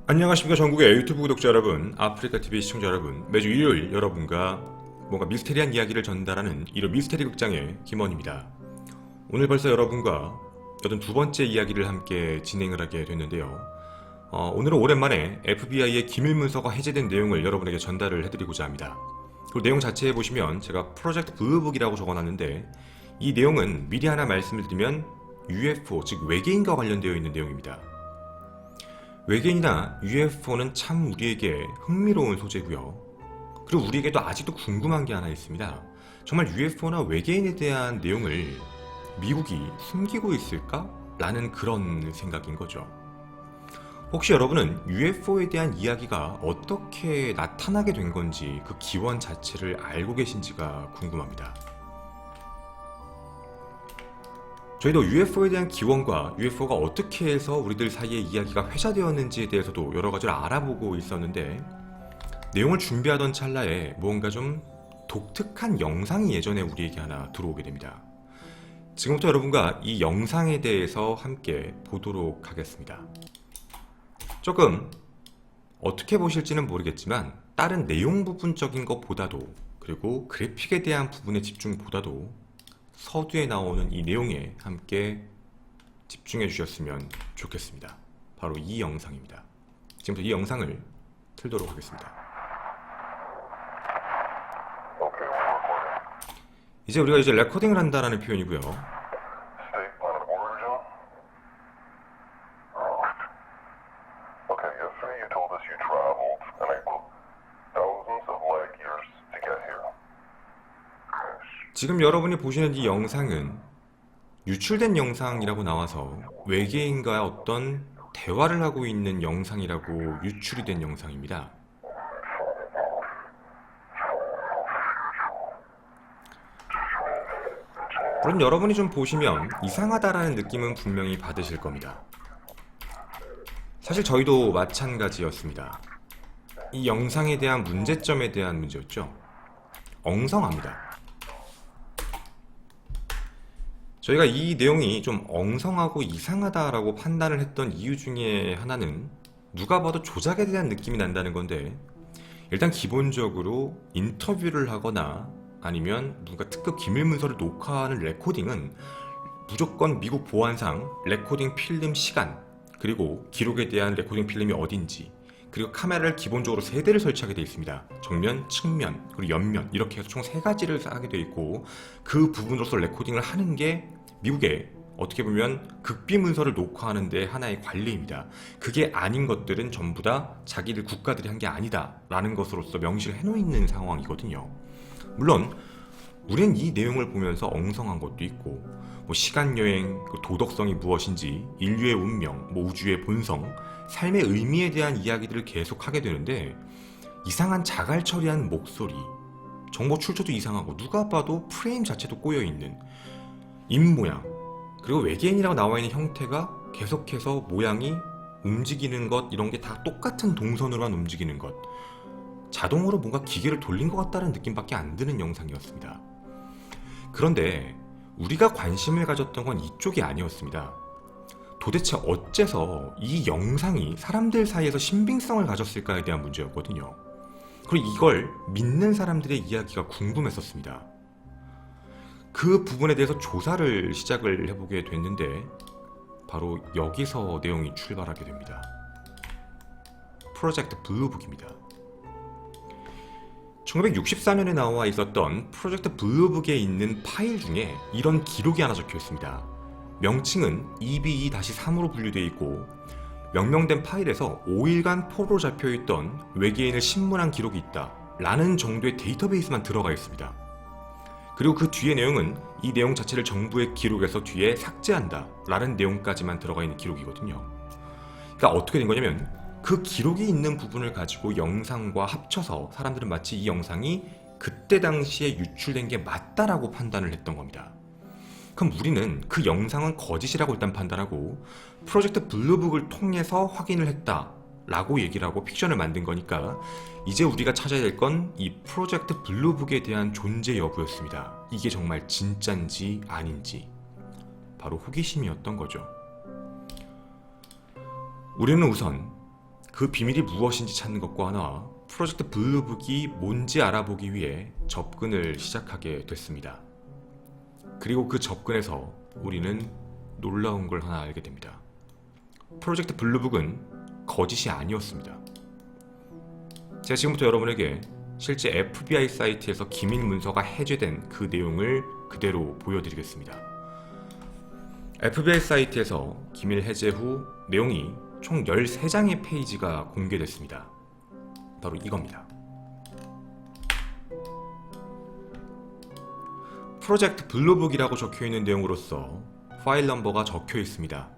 안녕하십니까 전국의 유튜브 구독자 여러분, 아프리카TV 시청자 여러분, 매주 일요일 여러분과 뭔가 미스테리한 이야기를 전달하는 일요 미스테리 극장의 김원입니다. 오늘 벌써 여러분과 82번째 이야기를 함께 진행을 하게 됐는데요. 오늘은 오랜만에 FBI의 기밀문서가 해제된 내용을 여러분에게 전달을 해드리고자 합니다. 그 내용 자체에 보시면 제가 프로젝트 블루북이라고 적어놨는데 이 내용은 미리 하나 말씀을 드리면 UFO, 즉 외계인과 관련되어 있는 내용입니다. 외계인이나 UFO는 참 우리에게 흥미로운 소재고요. 그리고 우리에게도 아직도 궁금한 게 하나 있습니다. 정말 UFO나 외계인에 대한 내용을 미국이 숨기고 있을까? 라는 그런 생각인 거죠. 혹시 여러분은 UFO에 대한 이야기가 어떻게 나타나게 된 건지 그 기원 자체를 알고 계신지가 궁금합니다. 저희도 UFO에 대한 기원과 UFO가 어떻게 해서 우리들 사이에 이야기가 회자되었는지에 대해서도 여러 가지를 알아보고 있었는데 내용을 준비하던 찰나에 무언가 좀 독특한 영상이 예전에 우리에게 하나 들어오게 됩니다. 지금부터 여러분과 이 영상에 대해서 함께 보도록 하겠습니다. 조금 어떻게 보실지는 모르겠지만 다른 내용 부분적인 것보다도 그리고 그래픽에 대한 부분의 집중보다도 서두에 나오는 이 내용에 함께 집중해 주셨으면 좋겠습니다. 바로 이 영상입니다. 지금부터 이 영상을 틀도록 하겠습니다. 이제 우리가 레코딩을 한다라는 표현이고요. 지금 여러분이 보시는 이 영상은 유출된 영상이라고 나와서 외계인과 어떤 대화를 하고 있는 영상이라고 유출이 된 영상입니다. 물론 여러분이 좀 보시면 이상하다라는 느낌은 분명히 받으실 겁니다. 사실 저희도 마찬가지였습니다. 이 영상에 대한 문제점에 대한 문제였죠. 엉성합니다. 저희가 이 내용이 좀 엉성하고 이상하다라고 판단을 했던 이유 중에 하나는 누가 봐도 조작에 대한 느낌이 난다는 건데, 일단 기본적으로 인터뷰를 하거나 아니면 누가 특급 기밀문서를 녹화하는 레코딩은 무조건 미국 보안상 레코딩 필름 시간, 그리고 기록에 대한 레코딩 필름이 어딘지, 그리고 카메라를 기본적으로 3대를 설치하게 되어 있습니다. 정면, 측면, 그리고 옆면, 이렇게 해서 총 3가지를 하게 되어 있고, 그 부분으로서 레코딩을 하는 게 미국의 어떻게 보면 극비 문서를 녹화하는 데 하나의 관리입니다. 그게 아닌 것들은 전부 다 자기들 국가들이 한 게 아니다 라는 것으로서 명시를 해놓는 상황이거든요. 물론 우리는 이 내용을 보면서 엉성한 것도 있고, 시간여행, 도덕성이 무엇인지, 인류의 운명, 우주의 본성, 삶의 의미에 대한 이야기들을 계속 하게 되는데, 이상한 자갈 처리한 목소리, 정보 출처도 이상하고 누가 봐도 프레임 자체도 꼬여있는 입모양, 그리고 외계인이라고 나와있는 형태가 계속해서 모양이 움직이는 것, 이런 게 다 똑같은 동선으로만 움직이는 것, 자동으로 뭔가 기계를 돌린 것 같다는 느낌밖에 안 드는 영상이었습니다. 그런데 우리가 관심을 가졌던 건 이쪽이 아니었습니다. 도대체 어째서 이 영상이 사람들 사이에서 신빙성을 가졌을까에 대한 문제였거든요. 그리고 이걸 믿는 사람들의 이야기가 궁금했었습니다. 그 부분에 대해서 조사를 시작을 해보게 됐는데 바로 여기서 내용이 출발하게 됩니다. 프로젝트 블루북입니다. 1964년에 나와 있었던 프로젝트 블루북에 있는 파일 중에 이런 기록이 하나 적혀 있습니다. 명칭은 EBE-3으로 분류되어 있고, 명명된 파일에서 5일간 포로로 잡혀있던 외계인을 신문한 기록이 있다 라는 정도의 데이터베이스만 들어가 있습니다. 그리고 그 뒤의 내용은 이 내용 자체를 정부의 기록에서 뒤에 삭제한다 라는 내용까지만 들어가 있는 기록이거든요. 그러니까 어떻게 된 거냐면 그 기록이 있는 부분을 가지고 영상과 합쳐서 사람들은 마치 이 영상이 그때 당시에 유출된 게 맞다라고 판단을 했던 겁니다. 그럼 우리는 그 영상은 거짓이라고 일단 판단하고 프로젝트 블루북을 통해서 확인을 했다 라고 얘기를 하고 픽션을 만든 거니까, 이제 우리가 찾아야 될 건 이 프로젝트 블루북에 대한 존재 여부였습니다. 이게 정말 진짠지 아닌지. 바로 호기심이었던 거죠. 우리는 우선 그 그 비밀이 무엇인지 찾는 것과 하나 프로젝트 블루북이 뭔지 알아보기 위해 접근을 시작하게 됐습니다. 그리고 그 접근에서 우리는 놀라운 걸 하나 알게 됩니다. 프로젝트 블루북은 거짓이 아니었습니다. 제가 지금부터 여러분에게 실제 FBI 사이트에서 기밀 문서가 해제된 그 내용을 그대로 보여드리겠습니다. FBI 사이트에서 기밀 해제 후 내용이 총 13장의 페이지가 공개됐습니다. 바로 이겁니다. 프로젝트 블루북이라고 적혀있는 내용으로서 파일 넘버가 적혀 있습니다.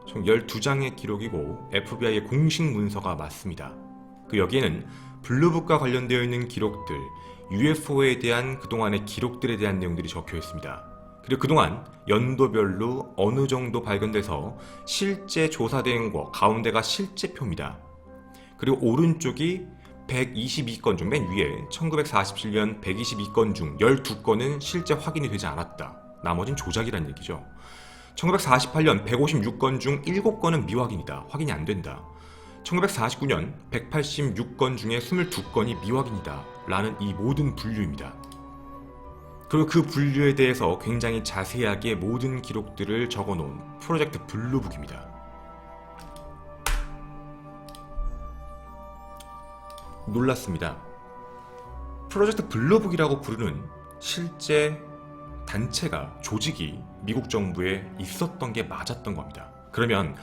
총 12장의 기록이고 FBI의 공식 문서가 맞습니다. 그 여기에는 블루북과 관련되어 있는 기록들, UFO에 대한 그동안의 기록들에 대한 내용들이 적혀 있습니다. 그리고 그동안 연도별로 어느 정도 발견돼서 실제 조사된 거, 가운데가 실제표입니다. 그리고 오른쪽이 122건 중 맨 위에 1947년 122건 중 12건은 실제 확인이 되지 않았다. 나머진 조작이란 얘기죠. 1948년 156건 중 7건은 미확인이다. 확인이 안 된다. 1949년 186건 중에 22건이 미확인이다. 라는 이 모든 분류입니다. 그리고 그 분류에 대해서 굉장히 자세하게 모든 기록들을 적어놓은 프로젝트 블루북입니다. 놀랐습니다. 프로젝트 블루북이라고 부르는 실제 단체가, 조직이 미국 정부에 있었던 게 맞았던 겁니다. 그러면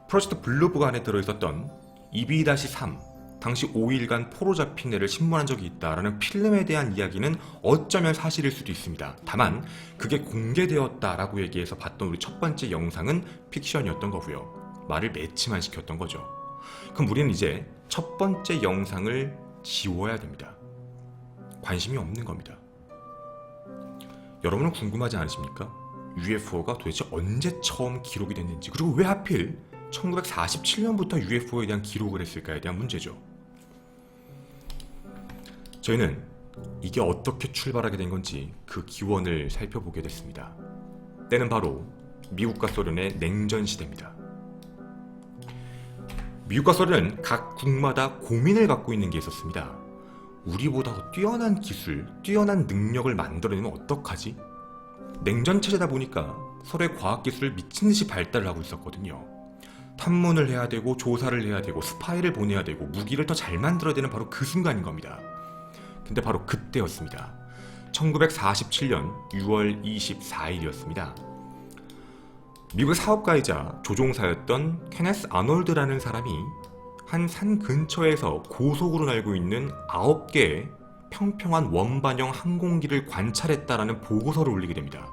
프로젝트 블루북 안에 들어있었던 2B-3, 당시 5일간 포로 잡힌 애를 신문한 적이 있다라는 필름에 대한 이야기는 어쩌면 사실일 수도 있습니다. 다만 그게 공개되었다라고 얘기해서 봤던 우리 첫 번째 영상은 픽션이었던 거고요. 말을 맺히만 시켰던 거죠. 그럼 우리는 이제 첫 번째 영상을 지워야 됩니다. 관심이 없는 겁니다. 여러분은 궁금하지 않으십니까? UFO가 도대체 언제 처음 기록이 됐는지, 그리고 왜 하필 1947년부터 UFO에 대한 기록을 했을까에 대한 문제죠. 저희는 이게 어떻게 출발하게 된 건지 그 기원을 살펴보게 됐습니다. 때는 바로 미국과 소련의 냉전 시대입니다. 미국과 소련은 각 국마다 고민을 갖고 있는 게 있었습니다. 우리보다 더 뛰어난 기술, 뛰어난 능력을 만들어내면 어떡하지? 냉전 체제다 보니까 서로의 과학기술을 미친듯이 발달을 하고 있었거든요. 탐문을 해야 되고 조사를 해야 되고 스파이를 보내야 되고 무기를 더 잘 만들어야 되는 바로 그 순간인 겁니다. 근데 바로 그때였습니다. 1947년 6월 24일이었습니다. 미국의 사업가이자 조종사였던 케네스 아놀드라는 사람이 한 산 근처에서 고속으로 날고 있는 9개의 평평한 원반형 항공기를 관찰했다라는 보고서를 올리게 됩니다.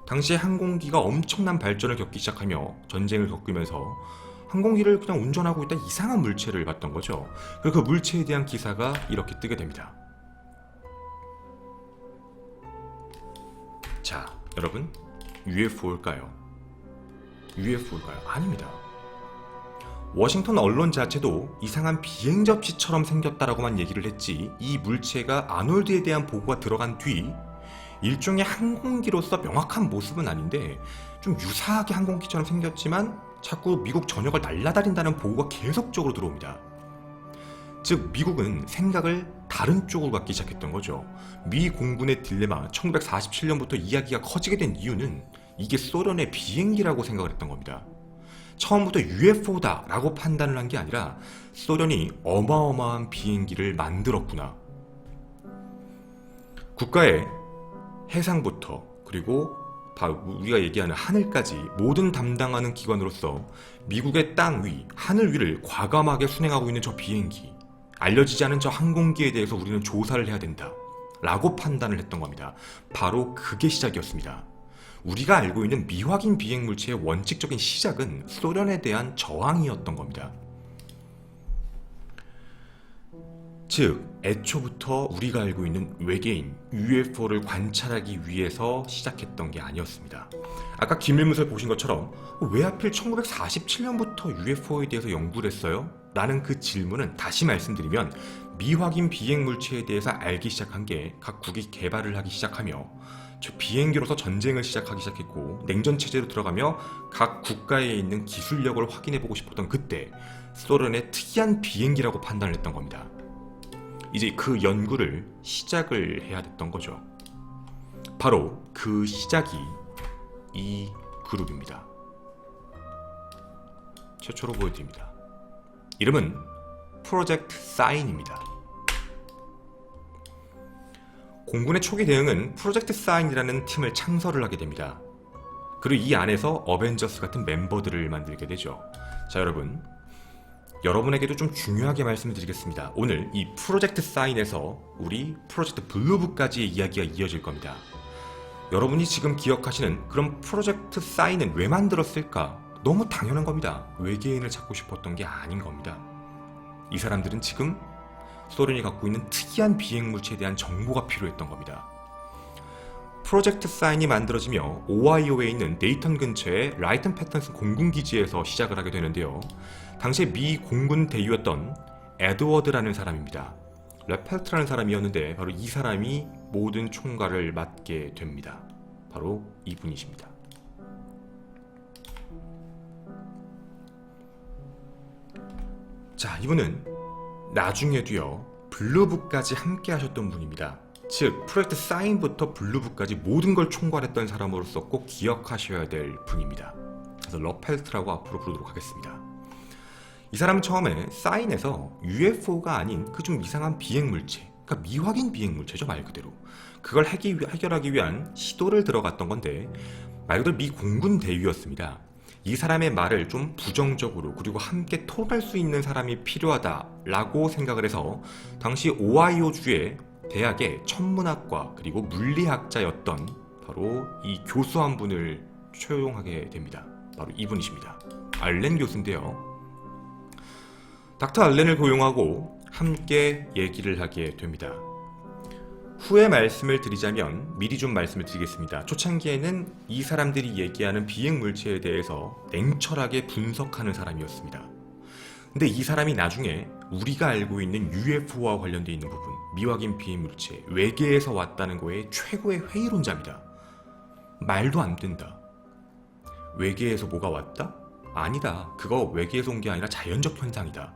당시에 항공기가 엄청난 발전을 겪기 시작하며 전쟁을 겪으면서 항공기를 그냥 운전하고 있다 이상한 물체를 봤던 거죠. 그리고 그 물체에 대한 기사가 이렇게 뜨게 됩니다. 자, 여러분, UFO일까요? UFO일까요? 아닙니다. 워싱턴 언론 자체도 이상한 비행 접시처럼 생겼다라고만 얘기를 했지, 이 물체가 아놀드에 대한 보고가 들어간 뒤 일종의 항공기로서 명확한 모습은 아닌데 좀 유사하게 항공기처럼 생겼지만 자꾸 미국 전역을 날아다닌다는 보고가 계속적으로 들어옵니다. 즉 미국은 생각을 다른 쪽으로 갖기 시작했던 거죠. 미 공군의 딜레마 1947년부터 이야기가 커지게 된 이유는 이게 소련의 비행기라고 생각을 했던 겁니다. 처음부터 UFO다 라고 판단을 한 게 아니라 소련이 어마어마한 비행기를 만들었구나. 국가의 해상부터 그리고 우리가 얘기하는 하늘까지 모든 담당하는 기관으로서 미국의 땅 위, 하늘 위를 과감하게 순행하고 있는 저 비행기, 알려지지 않은 저 항공기에 대해서 우리는 조사를 해야 된다 라고 판단을 했던 겁니다. 바로 그게 시작이었습니다. 우리가 알고 있는 미확인 비행 물체의 원칙적인 시작은 소련에 대한 저항이었던 겁니다. 즉, 애초부터 우리가 알고 있는 외계인, UFO를 관찰하기 위해서 시작했던 게 아니었습니다. 아까 기밀문서를 보신 것처럼 왜 하필 1947년부터 UFO에 대해서 연구를 했어요? 라는 그 질문은 다시 말씀드리면 미확인 비행 물체에 대해서 알기 시작한 게 각 국이 개발을 하기 시작하며 즉 비행기로서 전쟁을 시작하기 시작했고 냉전 체제로 들어가며 각 국가에 있는 기술력을 확인해보고 싶었던 그때 소련의 특이한 비행기라고 판단을 했던 겁니다. 이제 그 연구를 시작을 해야 됐던 거죠. 바로 그 시작이 이 그룹입니다. 최초로 보여드립니다. 이름은 프로젝트 사인입니다. 공군의 초기 대응은 프로젝트 사인이라는 팀을 창설을 하게 됩니다. 그리고 이 안에서 어벤져스 같은 멤버들을 만들게 되죠. 자, 여러분에게도 좀 중요하게 말씀을 드리겠습니다. 오늘 이 프로젝트 사인에서 우리 프로젝트 블루북까지의 이야기가 이어질 겁니다. 여러분이 지금 기억하시는 그런 프로젝트 사인은 왜 만들었을까? 너무 당연한 겁니다. 외계인을 찾고 싶었던 게 아닌 겁니다. 이 사람들은 지금 소련이 갖고 있는 특이한 비행물체에 대한 정보가 필요했던 겁니다. 프로젝트 사인이 만들어지며 오하이오에 있는 데이턴 근처의 라이튼 패턴슨 공군기지에서 시작을 하게 되는데요. 당시에 미 공군 대위였던 에드워드라는 사람입니다. 레펠트라는 사람이었는데 바로 이 사람이 모든 총괄을 맡게 됩니다. 바로 이분이십니다. 자, 이분은 나중에도요 블루북까지 함께 하셨던 분입니다. 즉 프로젝트 사인부터 블루북까지 모든 걸 총괄했던 사람으로서 꼭 기억하셔야 될 분입니다. 그래서 러펠트라고 앞으로 부르도록 하겠습니다. 이 사람은 처음에 사인에서 UFO가 아닌 그 좀 이상한 비행물체, 그러니까 미확인 비행물체죠, 말 그대로. 그걸 해결하기 위한 시도를 들어갔던 건데 말 그대로 미 공군 대위였습니다. 이 사람의 말을 좀 부정적으로 그리고 함께 토론할 수 있는 사람이 필요하다라고 생각을 해서 당시 오하이오주의 대학의 천문학과 그리고 물리학자였던 바로 이 교수 한 분을 초용하게 됩니다. 바로 이분이십니다. 알렌 교수인데요. 닥터 알렌을 고용하고 함께 얘기를 하게 됩니다. 후에 말씀을 드리자면 미리 좀 말씀을 드리겠습니다. 초창기에는 이 사람들이 얘기하는 비행물체에 대해서 냉철하게 분석하는 사람이었습니다. 근데 이 사람이 나중에 우리가 알고 있는 UFO와 관련되어 있는 부분, 미확인 비행물체, 외계에서 왔다는 거에 최고의 회의론자입니다. 말도 안 된다. 외계에서 뭐가 왔다? 아니다. 그거 외계에서 온 게 아니라 자연적 현상이다.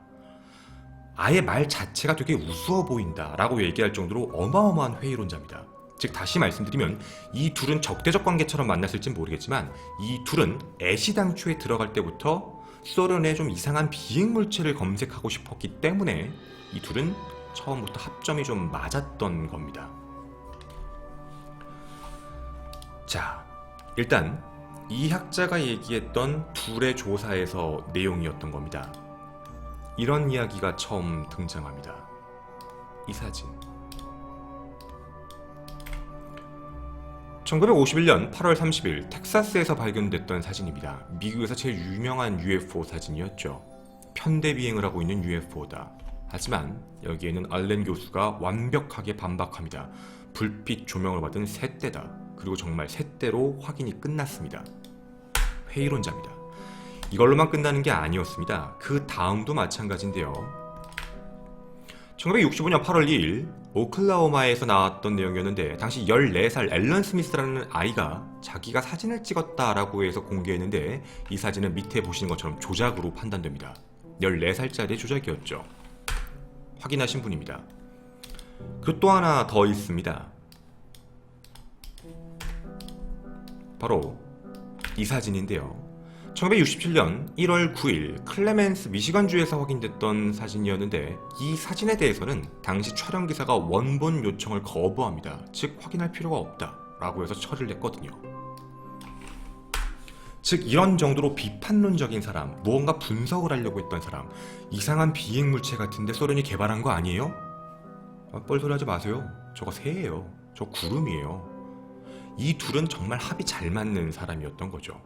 아예 말 자체가 되게 우스워 보인다 라고 얘기할 정도로 어마어마한 회의론자입니다. 즉 다시 말씀드리면 이 둘은 적대적 관계처럼 만났을진 모르겠지만 이 둘은 애시당초에 들어갈 때부터 소련의 좀 이상한 비행물체를 검색하고 싶었기 때문에 이 둘은 처음부터 합점이 좀 맞았던 겁니다. 자, 일단 이 학자가 얘기했던 둘의 조사에서 내용이었던 겁니다. 이런 이야기가 처음 등장합니다. 이 사진. 1951년 8월 30일 텍사스에서 발견됐던 사진입니다. 미국에서 제일 유명한 UFO 사진이었죠. 편대비행을 하고 있는 UFO다. 하지만 여기에는 알렌 교수가 완벽하게 반박합니다. 불빛 조명을 받은 새떼다. 그리고 정말 새떼로 확인이 끝났습니다. 회의론자입니다. 이걸로만 끝나는 게 아니었습니다. 그 다음도 마찬가지인데요. 1965년 8월 2일 오클라호마에서 나왔던 내용이었는데 당시 14살 앨런 스미스라는 아이가 자기가 사진을 찍었다라고 해서 공개했는데 이 사진은 밑에 보시는 것처럼 조작으로 판단됩니다. 14살짜리의 조작이었죠. 확인하신 분입니다. 그리고 또 하나 더 있습니다. 바로 이 사진인데요. 1967년 1월 9일 클레멘스 미시건주에서 확인됐던 사진이었는데 이 사진에 대해서는 당시 촬영기사가 원본 요청을 거부합니다. 즉 확인할 필요가 없다 라고 해서 처리를 했거든요. 즉 이런 정도로 비판론적인 사람, 무언가 분석을 하려고 했던 사람, 이상한 비행물체 같은데 소련이 개발한 거 아니에요? 뻘소리 하지 마세요. 저거 새예요. 저 구름이에요. 이 둘은 정말 합이 잘 맞는 사람이었던 거죠.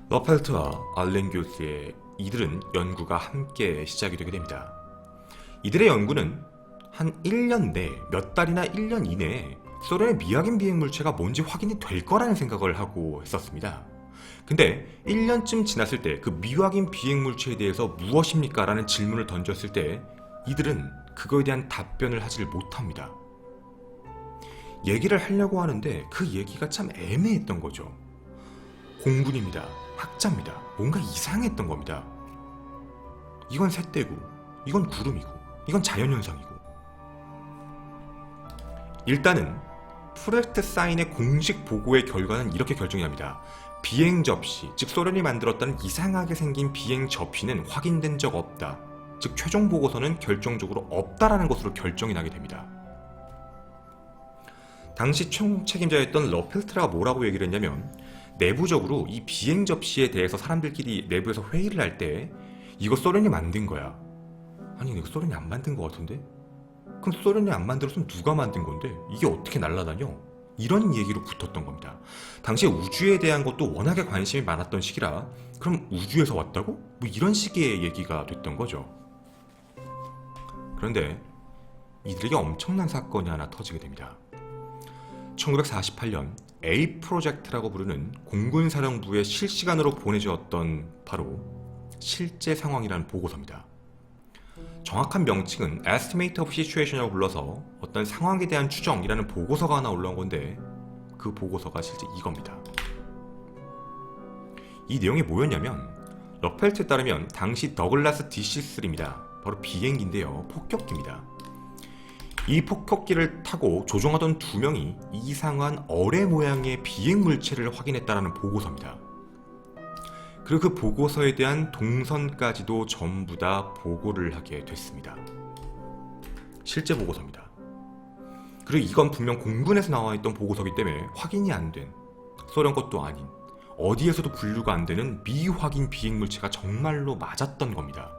러펠트와 알렌 교수의 이들은 연구가 함께 시작이 되게 됩니다. 이들의 연구는 한 1년 내, 몇 달이나 1년 이내에 소련의 미확인 비행물체가 뭔지 확인이 될 거라는 생각을 하고 했었습니다. 근데 1년쯤 지났을 때 그 미확인 비행물체에 대해서 무엇입니까? 라는 질문을 던졌을 때 이들은 그거에 대한 답변을 하지를 못합니다. 얘기를 하려고 하는데 그 얘기가 참 애매했던 거죠. 공군입니다. 학자입니다. 뭔가 이상했던 겁니다. 이건 새떼고, 이건 구름이고, 이건 자연현상이고. 일단은 프로젝트 사인의 공식 보고의 결과는 이렇게 결정이 납니다. 비행 접시, 즉 소련이 만들었다는 이상하게 생긴 비행 접시는 확인된 적 없다. 즉 최종 보고서는 결정적으로 없다라는 것으로 결정이 나게 됩니다. 당시 최고 책임자였던 러펠트라가 뭐라고 얘기를 했냐면, 내부적으로 이 비행 접시에 대해서 사람들끼리 내부에서 회의를 할 때 이거 소련이 만든 거야. 아니 이거 소련이 안 만든 거 같은데? 그럼 소련이 안 만들었으면 누가 만든 건데 이게 어떻게 날아다녀? 이런 얘기로 붙었던 겁니다. 당시에 우주에 대한 것도 워낙에 관심이 많았던 시기라 그럼 우주에서 왔다고? 뭐 이런 식의 얘기가 됐던 거죠. 그런데 이들에게 엄청난 사건이 하나 터지게 됩니다. 1948년 A 프로젝트라고 부르는 공군사령부에 실시간으로 보내졌던 바로 실제 상황이라는 보고서입니다. 정확한 명칭은 Estimate of Situation이라고 불러서 어떤 상황에 대한 추정이라는 보고서가 하나 올라온 건데 그 보고서가 실제 이겁니다. 이 내용이 뭐였냐면 러펠트에 따르면 당시 더글라스 DC-3입니다. 바로 비행기인데요. 폭격기입니다. 이 폭격기를 타고 조종하던 2명이 이상한 어뢰 모양의 비행 물체를 확인했다는 보고서입니다. 그리고 그 보고서에 대한 동선까지도 전부 다 보고를 하게 됐습니다. 실제 보고서입니다. 그리고 이건 분명 공군에서 나와 있던 보고서이기 때문에 확인이 안 된, 소련 것도 아닌, 어디에서도 분류가 안 되는 미확인 비행 물체가 정말로 맞았던 겁니다.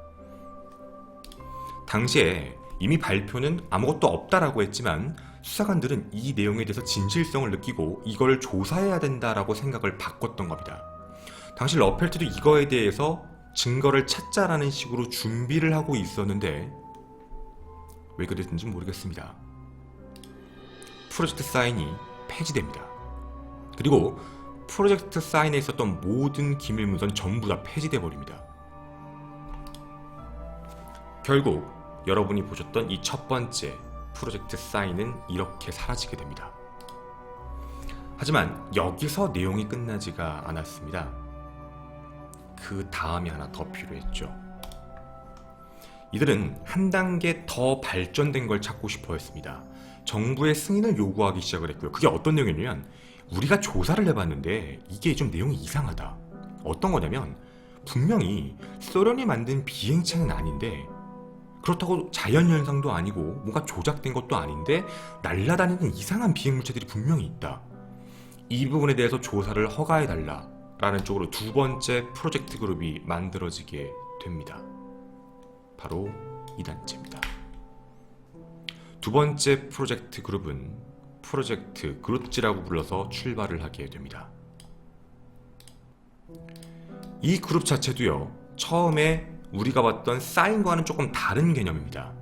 당시에 이미 발표는 아무것도 없다라고 했지만 수사관들은 이 내용에 대해서 진실성을 느끼고 이걸 조사해야 된다라고 생각을 바꿨던 겁니다. 당시 러펠트도 이거에 대해서 증거를 찾자라는 식으로 준비를 하고 있었는데 왜 그랬는지 모르겠습니다. 프로젝트 사인이 폐지됩니다. 그리고 프로젝트 사인에 있었던 모든 기밀 문서는 전부 다 폐지돼 버립니다. 결국 여러분이 보셨던 이 첫 번째 프로젝트 사인은 이렇게 사라지게 됩니다. 하지만 여기서 내용이 끝나지가 않았습니다. 그 다음이 하나 더 필요했죠. 이들은 한 단계 더 발전된 걸 찾고 싶어 했습니다. 정부의 승인을 요구하기 시작을 했고요. 그게 어떤 내용이냐면 우리가 조사를 해봤는데 이게 좀 내용이 이상하다. 어떤 거냐면 분명히 소련이 만든 비행체는 아닌데 그렇다고 자연현상도 아니고 뭔가 조작된 것도 아닌데 날아다니는 이상한 비행물체들이 분명히 있다. 이 부분에 대해서 조사를 허가해달라 라는 쪽으로 두 번째 프로젝트 그룹이 만들어지게 됩니다. 바로 이 단체입니다. 두 번째 프로젝트 그룹은 프로젝트 그루츠라고 불러서 출발을 하게 됩니다. 이 그룹 자체도요, 처음에 우리가 봤던 사인과는 조금 다른 개념입니다.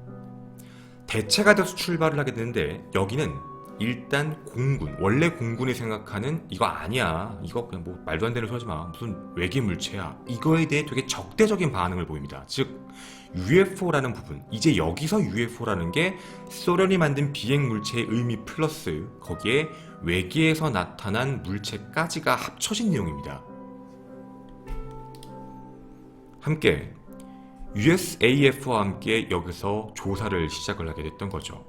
대체가 돼서 출발을 하게 되는데 여기는 일단 공군, 원래 공군이 생각하는 이거 아니야, 이거 그냥 뭐 말도 안 되는 소리 하지 마, 무슨 외계 물체야, 이거에 대해 되게 적대적인 반응을 보입니다. 즉 UFO라는 부분, 이제 여기서 UFO라는 게 소련이 만든 비행 물체의 의미 플러스 거기에 외계에서 나타난 물체까지가 합쳐진 내용입니다. 함께 USAF와 함께 여기서 조사를 시작을 하게 됐던 거죠.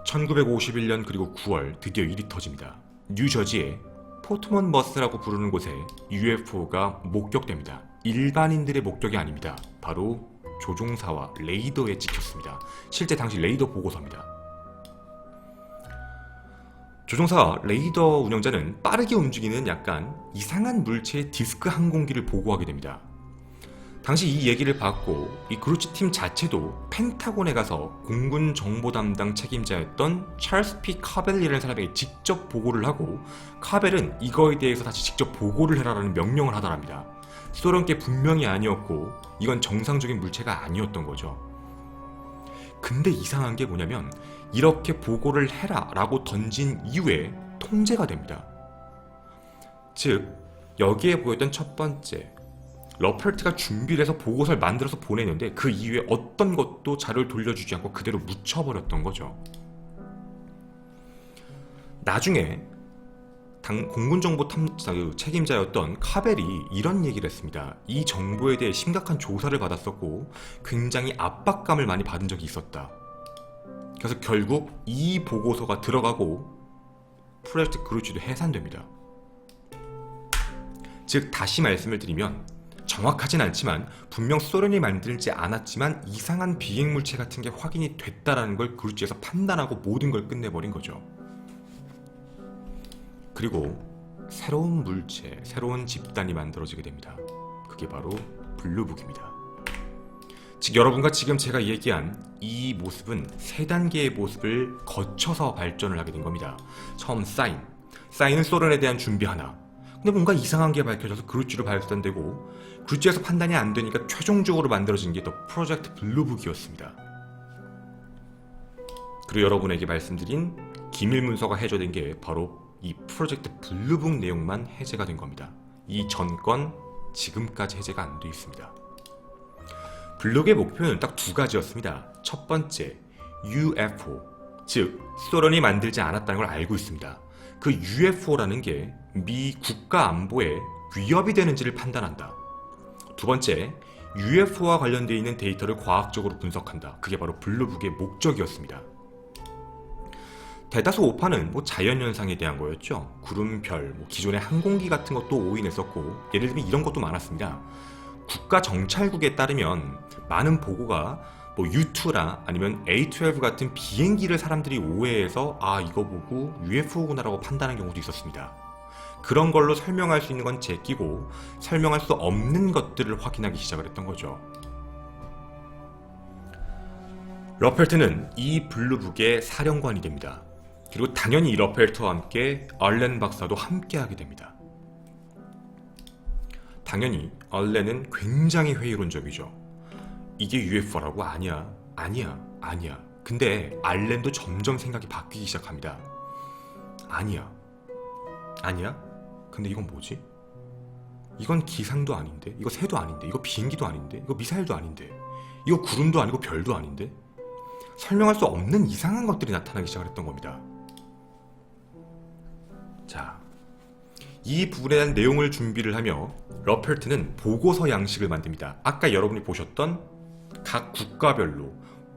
1951년 그리고 9월 드디어 일이 터집니다. 뉴저지의 포트먼버스라고 부르는 곳에 UFO가 목격됩니다. 일반인들의 목격이 아닙니다. 바로 조종사와 레이더에 찍혔습니다. 실제 당시 레이더 보고서입니다. 조종사 레이더 운영자는 빠르게 움직이는 약간 이상한 물체의 디스크 항공기를 보고하게 됩니다. 당시 이 얘기를 받고 이 그루츠 팀 자체도 펜타곤에 가서 공군 정보 담당 책임자였던 찰스 P. 카벨이라는 사람에게 직접 보고를 하고 카벨은 이거에 대해서 다시 직접 보고를 해라라는 명령을 하더랍니다. 소련께 분명히 아니었고 이건 정상적인 물체가 아니었던 거죠. 근데 이상한 게 뭐냐면 이렇게 보고를 해라 라고 던진 이후에 통제가 됩니다. 즉 여기에 보였던 첫 번째 러펠트가 준비를 해서 보고서를 만들어서 보내는데 그 이후에 어떤 것도 자료를 돌려주지 않고 그대로 묻혀버렸던 거죠. 나중에 공군정보 탐사 책임자였던 카벨이 이런 얘기를 했습니다. 이 정보에 대해 심각한 조사를 받았었고 굉장히 압박감을 많이 받은 적이 있었다. 그래서 결국 이 보고서가 들어가고 프로젝트 그루치도 해산됩니다. 즉 다시 말씀을 드리면 정확하진 않지만 분명 소련이 만들지 않았지만 이상한 비행물체 같은 게 확인이 됐다라는 걸 그루치에서 판단하고 모든 걸 끝내버린 거죠. 그리고 새로운 물체, 새로운 집단이 만들어지게 됩니다. 그게 바로 블루북입니다. 즉 여러분과 지금 제가 얘기한 이 모습은 세 단계의 모습을 거쳐서 발전을 하게 된 겁니다. 처음 사인은 소련에 대한 준비 하나. 근데 뭔가 이상한 게 밝혀져서 그루치로 발전되고 그루치에서 판단이 안 되니까 최종적으로 만들어진 게 더 프로젝트 블루북이었습니다. 그리고 여러분에게 말씀드린 기밀 문서가 해제된 게 바로 이 프로젝트 블루북 내용만 해제가 된 겁니다. 이 전건 지금까지 해제가 안 돼 있습니다. 블록의 목표는 딱 두 가지였습니다. 첫 번째, UFO, 즉 소련이 만들지 않았다는 걸 알고 있습니다. 그 UFO라는 게 미 국가 안보에 위협이 되는지를 판단한다. 두 번째, UFO와 관련되어 있는 데이터를 과학적으로 분석한다. 그게 바로 블루북의 목적이었습니다. 대다수 오판은 자연현상에 대한 거였죠. 구름, 별, 기존의 항공기 같은 것도 오인했었고 예를 들면 이런 것도 많았습니다. 국가 정찰국에 따르면 많은 보고가 U2나 아니면 A12 같은 비행기를 사람들이 오해해서 이거 보고 UFO구나라고 판단한 경우도 있었습니다. 그런 걸로 설명할 수 있는 건 제끼고 설명할 수 없는 것들을 확인하기 시작을 했던 거죠. 러펠트는 이 블루북의 사령관이 됩니다. 그리고 당연히 이 러펠트와 함께 얼렌 박사도 함께하게 됩니다. 당연히 얼렌은 굉장히 회의론적이죠. 이게 UFO라고? 아니야. 근데 알렌도 점점 생각이 바뀌기 시작합니다. 아니야? 근데 이건 뭐지? 이건 기상도 아닌데, 이거 새도 아닌데, 이거 비행기도 아닌데, 이거 미사일도 아닌데, 이거 구름도 아니고 별도 아닌데, 설명할 수 없는 이상한 것들이 나타나기 시작을 했던 겁니다. 자, 이 부분에 대한 내용을 준비를 하며 러펠트는 보고서 양식을 만듭니다. 아까 여러분이 보셨던 각 국가별로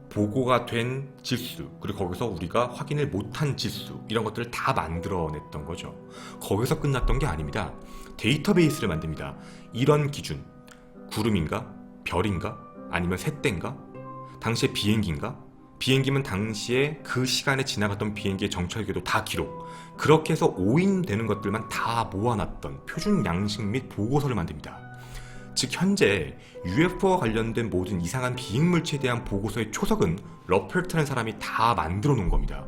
보고가 된 지수, 그리고 거기서 우리가 확인을 못한 지수, 이런 것들을 다 만들어냈던 거죠. 거기서 끝났던 게 아닙니다. 데이터베이스를 만듭니다. 이런 기준, 구름인가? 별인가? 아니면 새떼인가? 당시에 비행기인가? 비행기면 당시에 그 시간에 지나갔던 비행기의 정찰궤도 다 기록, 그렇게 해서 오인되는 것들만 다 모아놨던 표준 양식 및 보고서를 만듭니다. 즉 현재 UFO와 관련된 모든 이상한 비행물체에 대한 보고서의 초석은 러펠트라는 사람이 다 만들어 놓은 겁니다.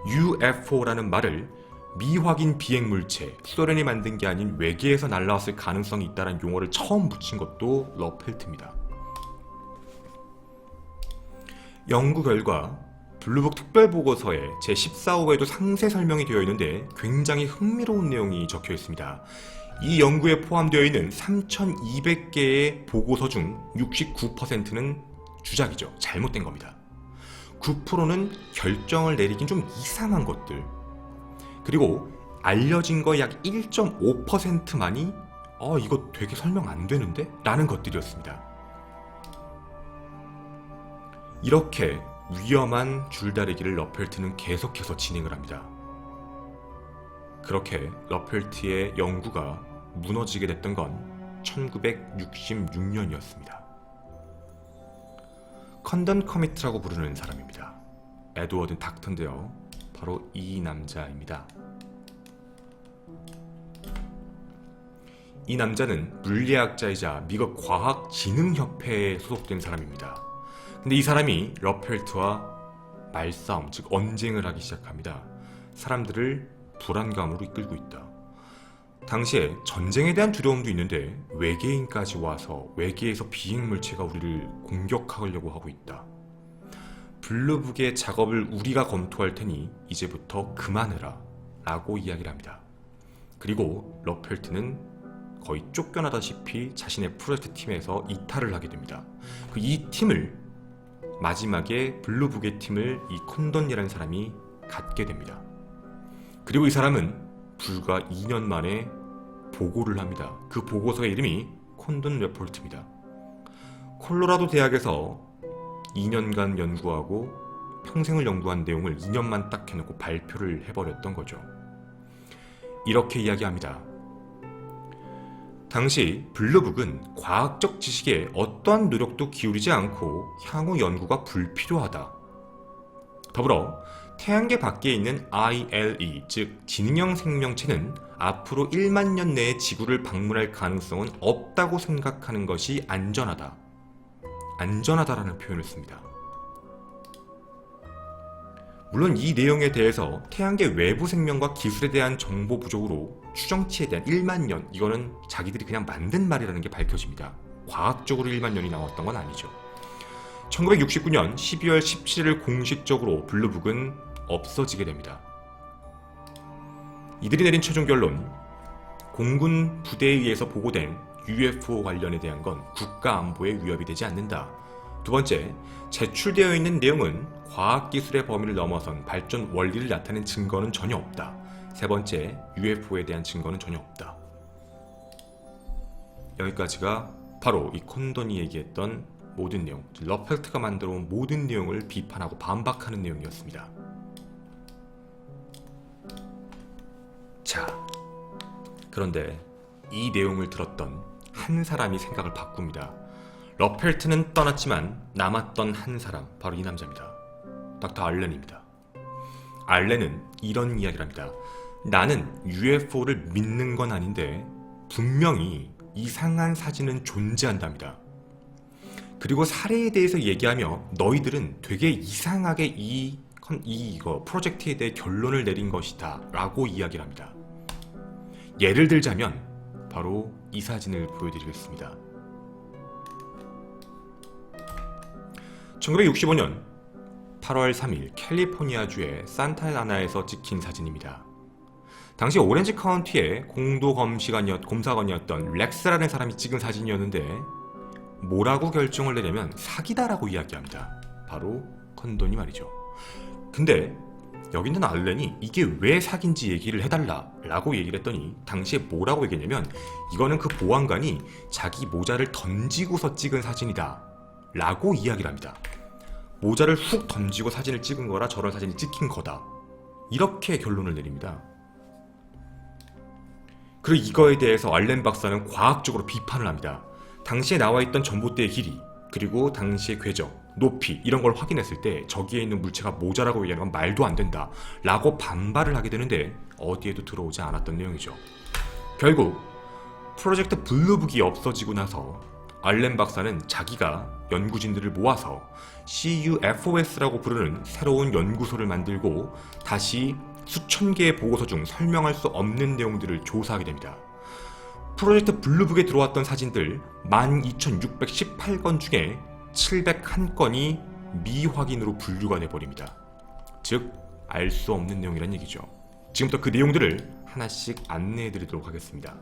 UFO라는 말을 미확인 비행물체, 소련이 만든 게 아닌 외계에서 날라왔을 가능성이 있다는 용어를 처음 붙인 것도 러펠트입니다. 연구 결과 블루북 특별보고서에 제14호에도 상세 설명이 되어 있는데 굉장히 흥미로운 내용이 적혀 있습니다. 이 연구에 포함되어 있는 3,200개의 보고서 중 69%는 주작이죠. 잘못된 겁니다. 9%는 결정을 내리긴 좀 이상한 것들, 그리고 알려진 거 약 1.5%만이 이거 되게 설명 안 되는데? 라는 것들이었습니다. 이렇게 위험한 줄다리기를 러펠트는 계속해서 진행을 합니다. 그렇게 러펠트의 연구가 무너지게 됐던 건 1966년이었습니다. 컨던 커미트라고 부르는 사람입니다. 에드워드 닥터인데요. 바로 이 남자입니다. 이 남자는 물리학자이자 미국 과학진흥협회에 소속된 사람입니다. 근데 이 사람이 러펠트와 말싸움, 즉 언쟁을 하기 시작합니다. 사람들을 불안감으로 이끌고 있다. 당시에 전쟁에 대한 두려움도 있는데 외계인까지 와서 외계에서 비행물체가 우리를 공격하려고 하고 있다. 블루북의 작업을 우리가 검토할 테니 이제부터 그만해라 라고 이야기를 합니다. 그리고 러펠트는 거의 쫓겨나다시피 자신의 프로젝트 팀에서 이탈을 하게 됩니다. 이 팀을 마지막에 블루북의 팀을 이 콘돈이라는 사람이 갖게 됩니다. 그리고 이 사람은 불과 2년 만에 보고를 합니다. 그 보고서의 이름이 콘돈 레포트입니다. 콜로라도 대학에서 2년간 연구하고 평생을 연구한 내용을 2년만 딱 해놓고 발표를 해버렸던 거죠. 이렇게 이야기합니다. 당시 블루북은 과학적 지식에 어떠한 노력도 기울이지 않고 향후 연구가 불필요하다. 더불어 태양계 밖에 있는 ILE, 즉 지능형 생명체는 앞으로 1만 년 내에 지구를 방문할 가능성은 없다고 생각하는 것이 안전하다. 안전하다라는 표현을 씁니다. 물론 이 내용에 대해서 태양계 외부 생명과 기술에 대한 정보 부족으로 추정치에 대한 1만 년, 이거는 자기들이 그냥 만든 말이라는 게 밝혀집니다. 과학적으로 1만 년이 나왔던 건 아니죠. 1969년 12월 17일 공식적으로 블루북은 없어지게 됩니다. 이들이 내린 최종 결론, 공군 부대에 의해서 보고된 UFO 관련에 대한 건 국가 안보에 위협이 되지 않는다. 두 번째, 제출되어 있는 내용은 과학기술의 범위를 넘어선 발전 원리를 나타낸 증거는 전혀 없다. 세 번째, UFO에 대한 증거는 전혀 없다. 여기까지가 바로 이 콘돈이 얘기했던 모든 내용, 러펠트가 만들어온 모든 내용을 비판하고 반박하는 내용이었습니다. 자, 그런데 이 내용을 들었던 한 사람이 생각을 바꿉니다. 러펠트는 떠났지만 남았던 한 사람, 바로 이 남자입니다. 닥터 알렌입니다. 알렌은 이런 이야기를 합니다. 나는 UFO를 믿는 건 아닌데 분명히 이상한 사진은 존재한답니다. 그리고 사례에 대해서 얘기하며 너희들은 되게 이상하게 이거 프로젝트에 대해 결론을 내린 것이다 라고 이야기를 합니다. 예를 들자면 바로 이 사진을 보여드리겠습니다. 1965년 8월 3일 캘리포니아주의 산타나에서 찍힌 사진입니다. 당시 오렌지 카운티의 공도 검사관이었던 렉스라는 사람이 찍은 사진이었는데 뭐라고 결정을 내려면 사기다라고 이야기합니다. 바로 콘돈이 말이죠. 근데 여기 있는 알렌이 이게 왜 사기인지 얘기를 해달라 라고 얘기를 했더니 당시에 뭐라고 얘기했냐면 이거는 그 보안관이 자기 모자를 던지고서 찍은 사진이다 라고 이야기를 합니다. 모자를 훅 던지고 사진을 찍은 거라 저런 사진이 찍힌 거다. 이렇게 결론을 내립니다. 그리고 이거에 대해서 알렌 박사는 과학적으로 비판을 합니다. 당시에 나와있던 전봇대의 길이, 그리고 당시의 궤적, 높이 이런 걸 확인했을 때 저기에 있는 물체가 모자라고 얘기하는 건 말도 안 된다 라고 반발을 하게 되는데 어디에도 들어오지 않았던 내용이죠. 결국 프로젝트 블루북이 없어지고 나서 알렌 박사는 자기가 연구진들을 모아서 CUFOS라고 부르는 새로운 연구소를 만들고 다시 수천 개의 보고서 중 설명할 수 없는 내용들을 조사하게 됩니다. 프로젝트 블루북에 들어왔던 사진들 12,618건 중에 701건이 미확인으로 분류가 돼버립니다. 즉, 알 수 없는 내용이란 얘기죠. 지금부터 그 내용들을 하나씩 안내해드리도록 하겠습니다.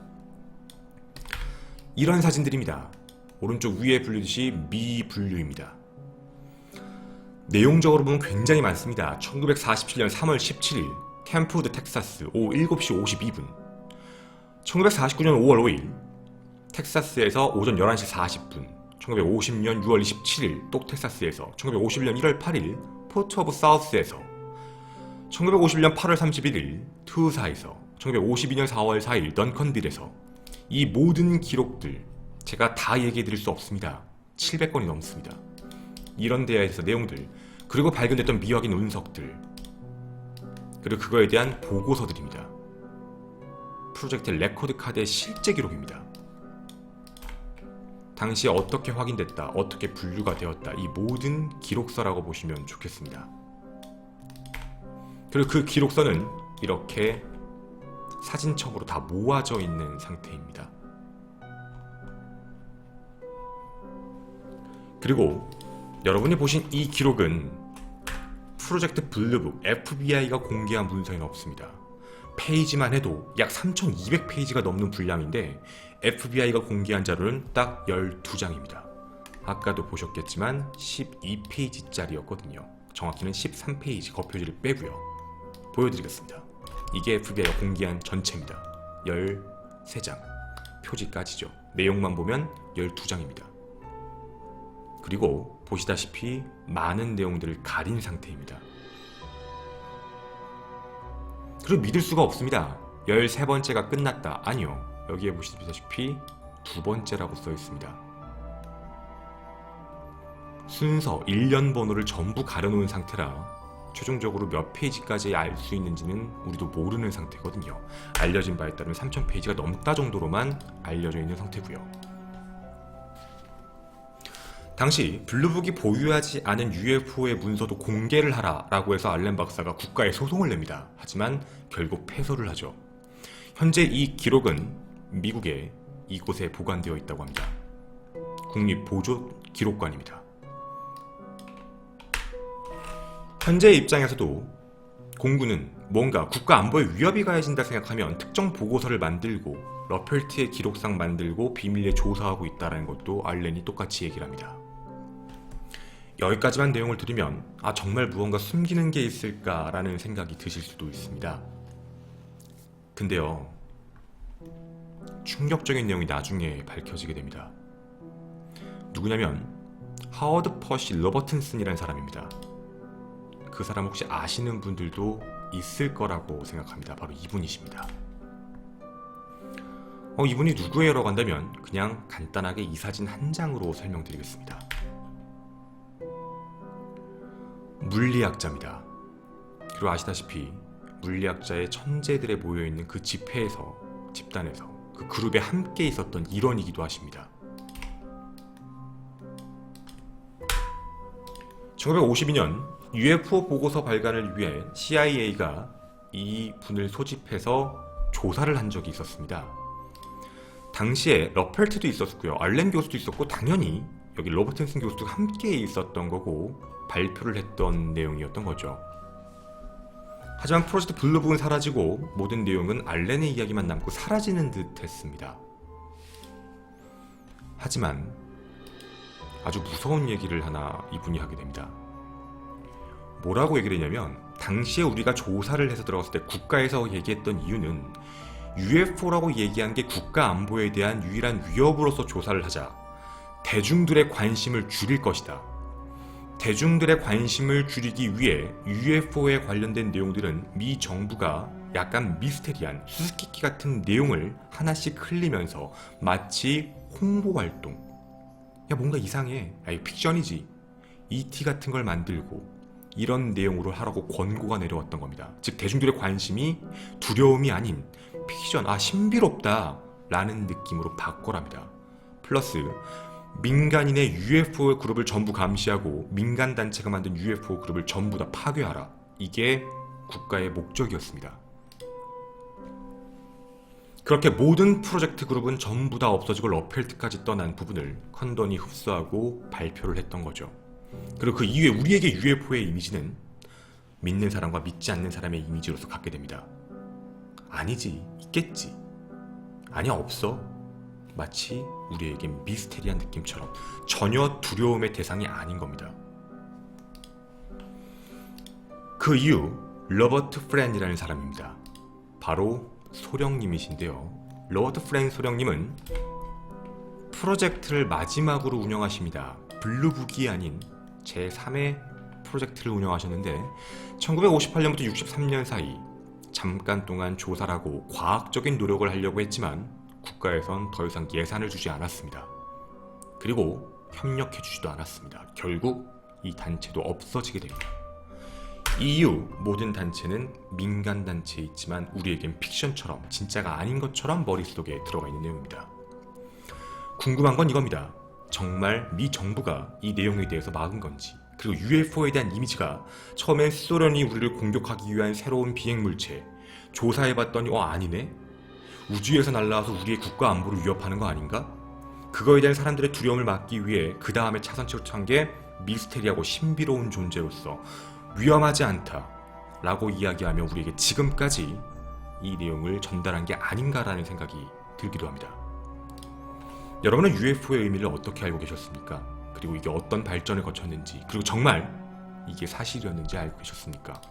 이런 사진들입니다. 오른쪽 위에 분류듯이 미분류입니다. 내용적으로 보면 굉장히 많습니다. 1947년 3월 17일 캠프우드 텍사스 오후 7시 52분 1949년 5월 5일 텍사스에서 오전 11시 40분 1950년 6월 27일 또 텍사스에서 1951년 1월 8일 포트 오브 사우스에서 1951년 8월 31일 투사에서 1952년 4월 4일 던컨빌에서 이 모든 기록들 제가 다 얘기해 드릴 수 없습니다. 700건이 넘습니다. 이런 데에서 내용들, 그리고 발견됐던 미확인 운석들, 그리고 그거에 대한 보고서들입니다. 프로젝트 레코드 카드의 실제 기록입니다. 당시에 어떻게 확인됐다, 어떻게 분류가 되었다, 이 모든 기록서라고 보시면 좋겠습니다. 그리고 그 기록서는 이렇게 사진첩으로 다 모아져 있는 상태입니다. 그리고 여러분이 보신 이 기록은 프로젝트 블루북 FBI가 공개한 문서에는 없습니다. 페이지만 해도 약 3,200페이지가 넘는 분량인데 FBI가 공개한 자료는 딱 12장입니다. 아까도 보셨겠지만 12페이지짜리였거든요. 정확히는 13페이지 겉표지를 빼고요. 보여드리겠습니다. 이게 FBI가 공개한 전체입니다. 13장. 표지까지죠. 내용만 보면 12장입니다. 그리고 보시다시피 많은 내용들을 가린 상태입니다. 그리고 믿을 수가 없습니다. 13번째가 끝났다. 아니요. 여기에 보시다시피 2번째라고 써 있습니다. 순서, 일련 번호를 전부 가려놓은 상태라 최종적으로 몇 페이지까지 알 수 있는지는 우리도 모르는 상태거든요. 알려진 바에 따르면 3000페이지가 넘다 정도로만 알려져 있는 상태고요. 당시 블루북이 보유하지 않은 UFO의 문서도 공개를 하라 라고 해서 알렌 박사가 국가에 소송을 냅니다. 하지만 결국 패소를 하죠. 현재 이 기록은 미국의 이곳에 보관되어 있다고 합니다. 국립보조기록관입니다. 현재의 입장에서도 공군은 뭔가 국가 안보에 위협이 가해진다 생각하면 특정 보고서를 만들고 러펠트의 기록상 만들고 비밀리에 조사하고 있다는 것도 알렌이 똑같이 얘기를 합니다. 여기까지만 내용을 들으면 정말 무언가 숨기는 게 있을까라는 생각이 드실 수도 있습니다. 근데요, 충격적인 내용이 나중에 밝혀지게 됩니다. 누구냐면 하워드 퍼시 러버튼슨이라는 사람입니다. 그 사람 혹시 아시는 분들도 있을 거라고 생각합니다. 바로 이분이십니다. 이분이 누구예요라고 한다면 그냥 간단하게 이 사진 한 장으로 설명드리겠습니다. 물리학자입니다. 그리고 아시다시피 물리학자의 천재들에 모여있는 그 집단에서 그 그룹에 함께 있었던 일원이기도 하십니다. 1952년 UFO 보고서 발간을 위해 CIA가 이 분을 소집해서 조사를 한 적이 있었습니다. 당시에 러펠트도 있었고요, 알렌 교수도 있었고 당연히 여기 로버튼슨 교수도 함께 있었던 거고 발표를 했던 내용이었던 거죠. 하지만 프로젝트 블루북은 사라지고 모든 내용은 알렌의 이야기만 남고 사라지는 듯 했습니다. 하지만 아주 무서운 얘기를 하나 이분이 하게 됩니다. 뭐라고 얘기를 했냐면 당시에 우리가 조사를 해서 들어갔을 때 국가에서 얘기했던 이유는 UFO라고 얘기한 게 국가 안보에 대한 유일한 위협으로서 조사를 하자 대중들의 관심을 줄일 것이다. 대중들의 관심을 줄이기 위해 UFO에 관련된 내용들은 미 정부가 약간 미스테리한 수수께끼 같은 내용을 하나씩 흘리면서 마치 홍보활동, 야 뭔가 이상해, 이거 픽션이지, ET 같은 걸 만들고 이런 내용으로 하라고 권고가 내려왔던 겁니다. 즉 대중들의 관심이 두려움이 아닌 픽션, 신비롭다 라는 느낌으로 바꿔랍니다. 플러스 민간인의 UFO 그룹을 전부 감시하고 민간단체가 만든 UFO 그룹을 전부 다 파괴하라. 이게 국가의 목적이었습니다. 그렇게 모든 프로젝트 그룹은 전부 다 없어지고 러펠트까지 떠난 부분을 컨던이 흡수하고 발표를 했던 거죠. 그리고 그 이후에 우리에게 UFO의 이미지는 믿는 사람과 믿지 않는 사람의 이미지로서 갖게 됩니다. 아니지, 있겠지, 아니야 없어, 마치 우리에게 미스테리한 느낌처럼 전혀 두려움의 대상이 아닌 겁니다. 그 이후 로버트 프렌이라는 사람입니다. 바로 소령님이신데요. 로버트 프렌 소령님은 프로젝트를 마지막으로 운영하십니다. 블루북이 아닌 제3의 프로젝트를 운영하셨는데 1958년부터 63년 사이 잠깐 동안 조사를 하고 과학적인 노력을 하려고 했지만 국가에선 더 이상 예산을 주지 않았습니다. 그리고 협력해 주지도 않았습니다. 결국 이 단체도 없어지게 됩니다. 이후 모든 단체는 민간 단체이지만 우리에겐 픽션처럼 진짜가 아닌 것처럼 머릿속에 들어가 있는 내용입니다. 궁금한 건 이겁니다. 정말 미 정부가 이 내용에 대해서 막은 건지, 그리고 UFO에 대한 이미지가 처음엔 소련이 우리를 공격하기 위한 새로운 비행물체, 조사해봤더니 아니네? 우주에서 날아와서 우리의 국가 안보를 위협하는 거 아닌가? 그거에 대한 사람들의 두려움을 막기 위해 그 다음에 차선책을 한 게 미스테리하고 신비로운 존재로서 위험하지 않다 라고 이야기하며 우리에게 지금까지 이 내용을 전달한 게 아닌가라는 생각이 들기도 합니다. 여러분은 UFO의 의미를 어떻게 알고 계셨습니까? 그리고 이게 어떤 발전을 거쳤는지, 그리고 정말 이게 사실이었는지 알고 계셨습니까?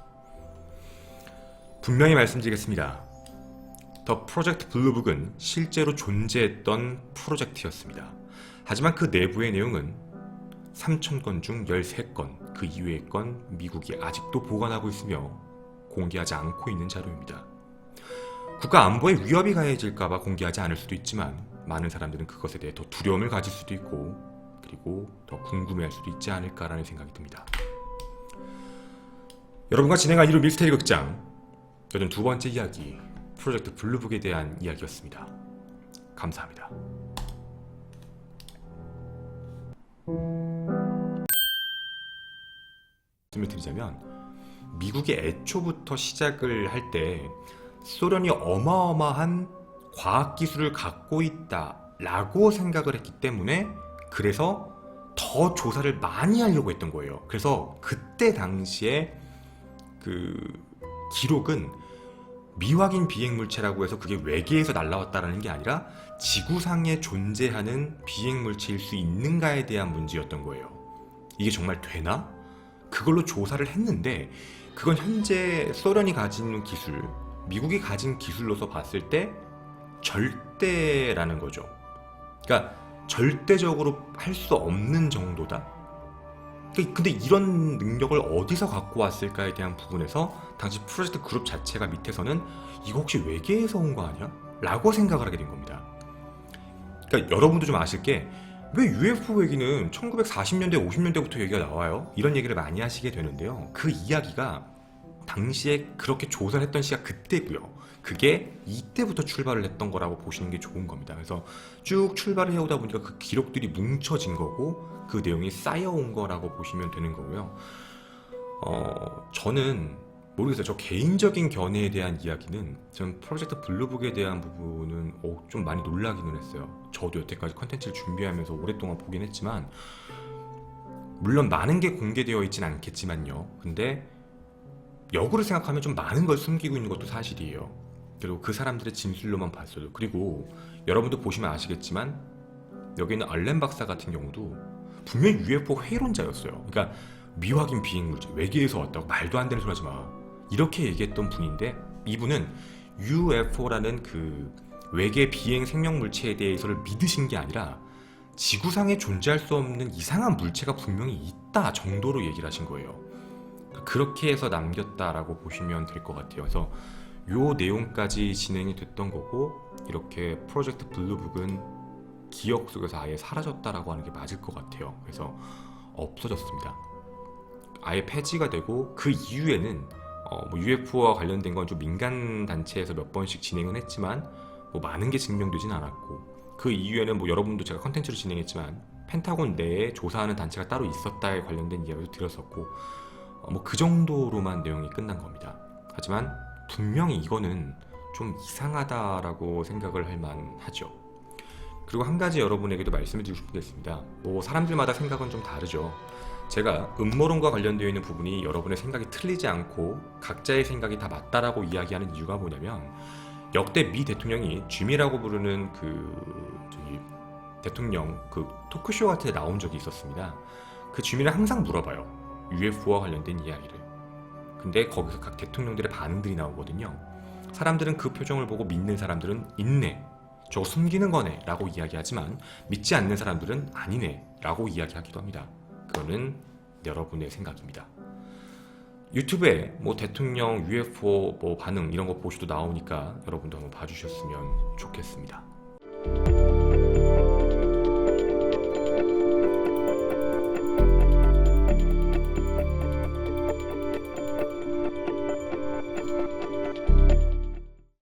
분명히 말씀드리겠습니다. 더 프로젝트 블루북은 실제로 존재했던 프로젝트였습니다. 하지만 그 내부의 내용은 3,000건 중 13건, 그 이외의 건 미국이 아직도 보관하고 있으며 공개하지 않고 있는 자료입니다. 국가 안보에 위협이 가해질까봐 공개하지 않을 수도 있지만 많은 사람들은 그것에 대해 더 두려움을 가질 수도 있고 그리고 더 궁금해할 수도 있지 않을까라는 생각이 듭니다. 여러분과 진행할 이루 미스테리 극장, 여전 두 번째 이야기, 프로젝트 블루북에 대한 이야기였습니다. 감사합니다. 말씀을 드리자면 미국이 애초부터 시작을 할 때 소련이 어마어마한 과학기술을 갖고 있다라고 생각을 했기 때문에 그래서 더 조사를 많이 하려고 했던 거예요. 그래서 그때 당시에 그 기록은 미확인 비행물체라고 해서 그게 외계에서 날아왔다라는 게 아니라 지구상에 존재하는 비행물체일 수 있는가에 대한 문제였던 거예요. 이게 정말 되나? 그걸로 조사를 했는데 그건 현재 소련이 가진 기술, 미국이 가진 기술로서 봤을 때 절대라는 거죠. 그러니까 절대적으로 할 수 없는 정도다. 근데 이런 능력을 어디서 갖고 왔을까에 대한 부분에서 당시 프로젝트 그룹 자체가 밑에서는 이거 혹시 외계에서 온 거 아니야? 라고 생각을 하게 된 겁니다. 그러니까 여러분도 좀 아실 게 왜 UFO 얘기는 1940년대, 50년대부터 얘기가 나와요? 이런 얘기를 많이 하시게 되는데요. 그 이야기가 당시에 그렇게 조사를 했던 시가 그때고요. 그게 이때부터 출발을 했던 거라고 보시는 게 좋은 겁니다. 그래서 쭉 출발을 해오다 보니까 그 기록들이 뭉쳐진 거고 그 내용이 쌓여온 거라고 보시면 되는 거고요. 저는 모르겠어요. 저 개인적인 견해에 대한 이야기는 전 프로젝트 블루북에 대한 부분은 좀 많이 놀라기는 했어요. 저도 여태까지 컨텐츠를 준비하면서 오랫동안 보긴 했지만 물론 많은 게 공개되어 있진 않겠지만요. 근데 역으로 생각하면 좀 많은 걸 숨기고 있는 것도 사실이에요. 그리고 그 사람들의 진술로만 봤어도. 그리고 여러분도 보시면 아시겠지만 여기 있는 알렌 박사 같은 경우도 분명히 UFO 회의론자였어요. 그러니까 미확인 비행물체, 외계에서 왔다고 말도 안 되는 소리 하지 마. 이렇게 얘기했던 분인데 이분은 UFO라는 그 외계 비행 생명물체에 대해서를 믿으신 게 아니라 지구상에 존재할 수 없는 이상한 물체가 분명히 있다 정도로 얘기를 하신 거예요. 그렇게 해서 남겼다라고 보시면 될 것 같아요. 그래서 요 내용까지 진행이 됐던 거고 이렇게 프로젝트 블루북은 기억 속에서 아예 사라졌다라고 하는 게 맞을 것 같아요. 그래서 없어졌습니다. 아예 폐지가 되고 그 이후에는 UFO와 관련된 건 좀 민간 단체에서 몇 번씩 진행은 했지만 뭐 많은 게 증명되진 않았고 그 이후에는 뭐 여러분도 제가 컨텐츠를 진행했지만 펜타곤 내에 조사하는 단체가 따로 있었다에 관련된 이야기도 들었었고 뭐 그 정도로만 내용이 끝난 겁니다. 하지만 분명히 이거는 좀 이상하다라고 생각을 할 만하죠. 그리고 한 가지 여러분에게도 말씀을 드리고 싶겠습니다. 뭐 사람들마다 생각은 좀 다르죠. 제가 음모론과 관련되어 있는 부분이 여러분의 생각이 틀리지 않고 각자의 생각이 다 맞다라고 이야기하는 이유가 뭐냐면 역대 미 대통령이 쥐미라고 부르는 대통령 토크쇼 같은 데 나온 적이 있었습니다. 그 쥐미를 항상 물어봐요. UFO와 관련된 이야기를. 근데 거기서 각 대통령들의 반응들이 나오거든요. 사람들은 그 표정을 보고 믿는 사람들은 있네, 저거 숨기는 거네 라고 이야기하지만 믿지 않는 사람들은 아니네 라고 이야기하기도 합니다. 그거는 여러분의 생각입니다. 유튜브에 뭐 대통령 UFO 뭐 반응 이런 거 보셔도 나오니까 여러분도 한번 봐주셨으면 좋겠습니다.